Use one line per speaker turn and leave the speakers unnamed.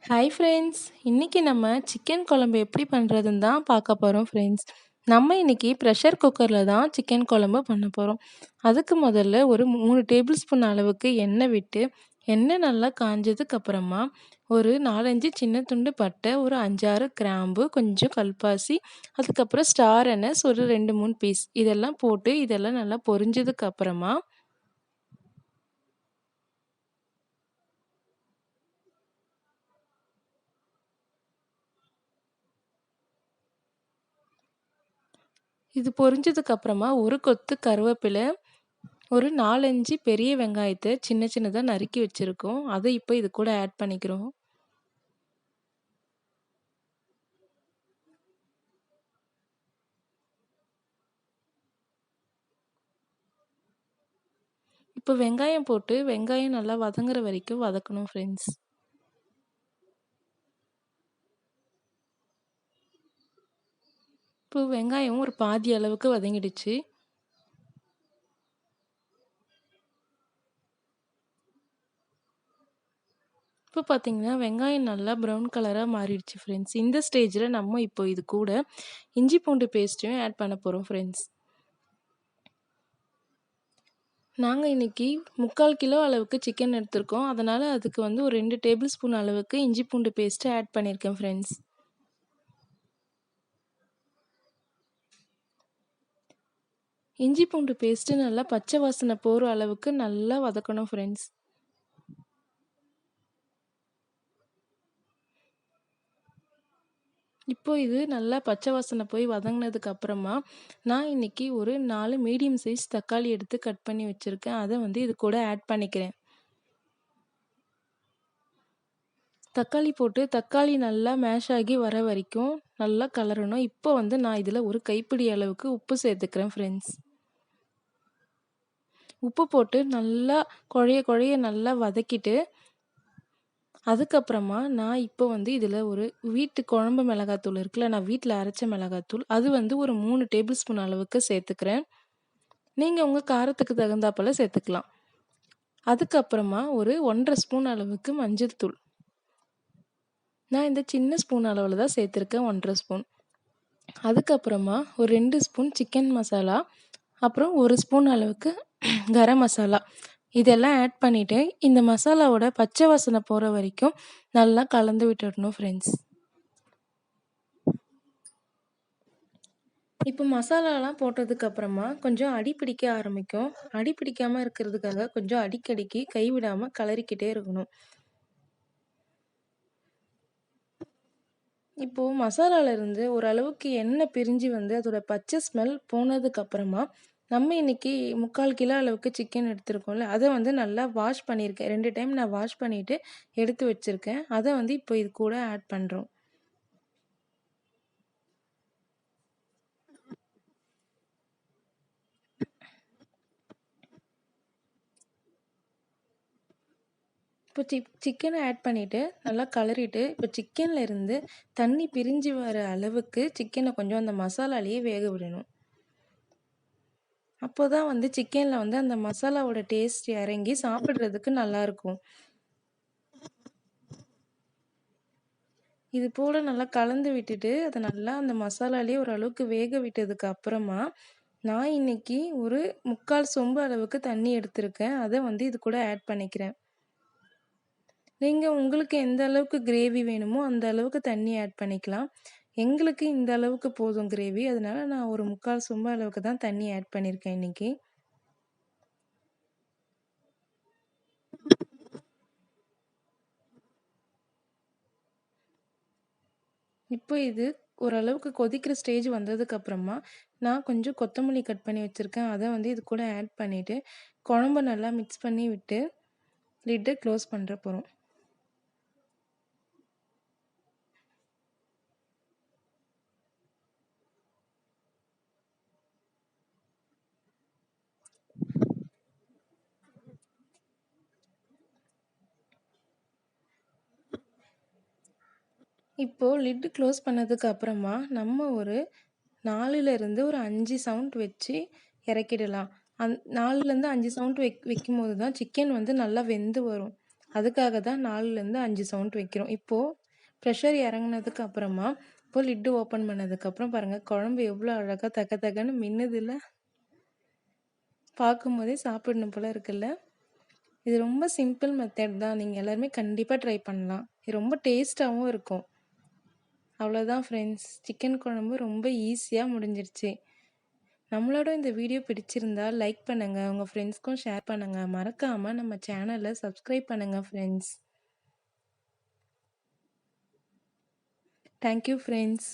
Hi friends! இன்னைக்கு நம்ம chicken குழம்பு எப்படி பண்ணுறதுன்னு தான் பார்க்க போகிறோம் ஃப்ரெண்ட்ஸ். நம்ம இன்னைக்கு ப்ரெஷர் குக்கரில் தான் சிக்கன் குழம்பு பண்ண போகிறோம். அதுக்கு முதல்ல ஒரு 3 டேபிள் ஸ்பூன் அளவுக்கு எண்ணெய் விட்டு, எண்ணெய் நல்லா காஞ்சதுக்கு அப்புறமா ஒரு 4, 5 சின்ன துண்டு பட்டை, ஒரு 5, 6 கிராம்பு, கொஞ்சம் கல்பாசி, அதுக்கப்புறம் ஸ்டார் அனஸ் ஒரு 2, 3 பீஸ் இதெல்லாம் போட்டு இதெல்லாம் நல்லா பொரிஞ்சதுக்கு அப்புறமா இது பொரிஞ்சதுக்கு அப்புறமா ஒரு கொத்து கருவேப்பிலை, ஒரு 4, 5 பெரிய வெங்காயத்த சின்ன சின்னதா நறுக்கி வச்சிருக்கோம். அத இப்போ இது கூட ஆட் பண்ணிக்கிறோம். இப்போ வெங்காயம் போட்டு வெங்காயம் நல்லா வதங்குற வரைக்கும் வதக்கணும் ஃப்ரெண்ட்ஸ். இப்போ வெங்காயம் ஒரு பாதி அளவுக்கு வதங்கிடுச்சு. இப்போ பார்த்தீங்கன்னா வெங்காயம் நல்லா ப்ரௌன் கலரா மாறிடுச்சு ஃப்ரெண்ட்ஸ். இந்த ஸ்டேஜில் நம்ம இப்போ இது கூட இஞ்சி பூண்டு பேஸ்ட்டையும் ஆட் பண்ண போகிறோம் ஃப்ரெண்ட்ஸ். நாங்கள் இன்னைக்கு 3/4 கிலோ அளவுக்கு சிக்கன் எடுத்திருக்கோம். அதனால் அதுக்கு வந்து ஒரு 2 டேபிள் ஸ்பூன் அளவுக்கு இஞ்சி பூண்டு பேஸ்ட்டு ஆட் பண்ணியிருக்கேன் ஃப்ரெண்ட்ஸ். இஞ்சி பூண்டு பேஸ்ட்டு நல்லா பச்சை வாசனை போகிற அளவுக்கு நல்லா வதக்கணும் ஃப்ரெண்ட்ஸ். இப்போ இது நல்லா பச்சை வாசனை போய் வதங்கினதுக்கு அப்புறமா நான் இன்னைக்கு ஒரு 4 மீடியம் சைஸ் தக்காளி எடுத்து கட் பண்ணி வச்சுருக்கேன். அதை வந்து இது கூட ஆட் பண்ணிக்கிறேன். தக்காளி போட்டு தக்காளி நல்லா மேஷ் ஆகி வர வரைக்கும் நல்லா கலரணும். இப்போ வந்து நான் இதில் ஒரு கைப்பிடி அளவுக்கு உப்பு சேர்த்துக்கிறேன் ஃப்ரெண்ட்ஸ். உப்பு போட்டு நல்லா குழைய நல்லா வதக்கிட்டு அதுக்கப்புறமா நான் இப்போ வந்து இதில் ஒரு வீட்டு குழம்பு மிளகாத்தூள் இருக்குல்ல, நான் வீட்டில் அரைச்ச மிளகாத்தூள் அது வந்து ஒரு 3 டேபிள் ஸ்பூன் அளவுக்கு சேர்த்துக்கிறேன். நீங்கள் உங்கள் காரத்துக்கு தகுந்தாப்போல் சேர்த்துக்கலாம். அதுக்கப்புறமா ஒரு 1½ ஸ்பூன் அளவுக்கு மஞ்சள் தூள். நான் இந்த சின்ன ஸ்பூன் அளவில் தான் சேர்த்துருக்கேன், 1½ ஸ்பூன். அதுக்கப்புறமா ஒரு 2 ஸ்பூன் சிக்கன் மசாலா, அப்புறம் 1 ஸ்பூன் அளவுக்கு கரம் மசாலா இதெல்லாம் ஆட் பண்ணிவிட்டு இந்த மசாலாவோட பச்சை வாசனை போகிற வரைக்கும் நல்லா கலந்து விட்டுடணும் ஃப்ரெண்ட்ஸ். இப்போ மசாலாலாம் போட்டதுக்கப்புறமா கொஞ்சம் அடி பிடிக்க ஆரம்பிக்கும். அடி பிடிக்காமல் இருக்கிறதுக்காக கொஞ்சம் அடிக்கடிக்கு கைவிடாமல் கிளறிக்கிட்டே இருக்கணும். இப்போது மசாலாலேருந்து ஓரளவுக்கு எண்ணெய் பிரிஞ்சு வந்து அதோட பச்சை ஸ்மெல் போனதுக்கப்புறமா நம்ம இன்னைக்கு 3/4 கிலோ அளவுக்கு சிக்கன் எடுத்திருக்கோம்ல, அதை வந்து நல்லா வாஷ் பண்ணியிருக்கேன். 2 டைம் நான் வாஷ் பண்ணிவிட்டு எடுத்து வச்சுருக்கேன். அதை வந்து இப்போ இது கூட ஆட் பண்ணுறோம். இப்போ சிக்கனை ஆட் பண்ணிவிட்டு நல்லா கலரிட்டு இப்போ சிக்கனில் இருந்து தண்ணி பிரிஞ்சு வர அளவுக்கு சிக்கனை கொஞ்சம் அந்த மசாலாலேயே வேக விடணும். அப்போ தான் வந்து சிக்கனில் வந்து அந்த மசாலாவோட டேஸ்ட் இறங்கி சாப்பிட்றதுக்கு நல்லாயிருக்கும். இது போல் நல்லா கலந்து விட்டுட்டு அதை நல்லா அந்த மசாலாலேயே ஓரளவுக்கு வேக விட்டதுக்கு அப்புறமா நான் இன்னைக்கு ஒரு 3/4 சொம்பு அளவுக்கு தண்ணி எடுத்திருக்கேன். அதை வந்து இது கூட ஆட் பண்ணிக்கிறேன். நீங்கள் உங்களுக்கு எந்த அளவுக்கு கிரேவி வேணுமோ அந்த அளவுக்கு தண்ணி ஆட் பண்ணிக்கலாம். எங்களுக்கு இந்த அளவுக்கு போதும் கிரேவி, அதனால நான் ஒரு 3/4 சொம்பு அளவுக்கு தான் தண்ணி ஆட் பண்ணியிருக்கேன் இன்னைக்கு. இப்போ இது ஓரளவுக்கு கொதிக்கிற ஸ்டேஜ் வந்ததுக்கப்புறமா நான் கொஞ்சம் கொத்தமல்லி கட் பண்ணி வச்சுருக்கேன். அதை வந்து இது கூட ஆட் பண்ணிவிட்டு குழம்ப நல்லா மிக்ஸ் பண்ணி விட்டு லிட்டை க்ளோஸ் பண்ணுற போகிறோம். இப்போது லிட்டு க்ளோஸ் பண்ணதுக்கு அப்புறமா நம்ம ஒரு 4லேருந்து ஒரு 5 சவுண்ட் வச்சு இறக்கிடலாம். 4லேருந்து 5 சவுண்ட் வைக்கும்போது தான் சிக்கன் வந்து நல்லா வெந்து வரும். அதுக்காக தான் 4லேருந்து 5 சவுண்ட் வைக்கிறோம். இப்போது ப்ரெஷர் இறங்குனதுக்கு அப்புறமா இப்போ லிட்டு ஓப்பன் பண்ணதுக்கப்புறம் பாருங்கள் குழம்பு எவ்வளோ அழகாக தக்க தக்கன்னு மின்னுதில்ல. பார்க்கும்போதே சாப்பிடணும் போல இருக்குல்ல. இது ரொம்ப சிம்பிள் மெத்தட் தான். நீங்கள் எல்லாருமே கண்டிப்பாக ட்ரை பண்ணலாம். இது ரொம்ப டேஸ்ட்டாகவும் இருக்கும். அவ்வளோதான் ஃப்ரெண்ட்ஸ், சிக்கன் குழம்பு ரொம்ப ஈஸியாக முடிஞ்சிருச்சு. நம்மளோட இந்த வீடியோ பிடிச்சிருந்தா லைக் பண்ணுங்கள், உங்கள் ஃப்ரெண்ட்ஸ்க்கும் ஷேர் பண்ணுங்கள். மறக்காமல் நம்ம சேனலை சப்ஸ்கிரைப் பண்ணுங்கள் ஃப்ரெண்ட்ஸ். Thank you friends.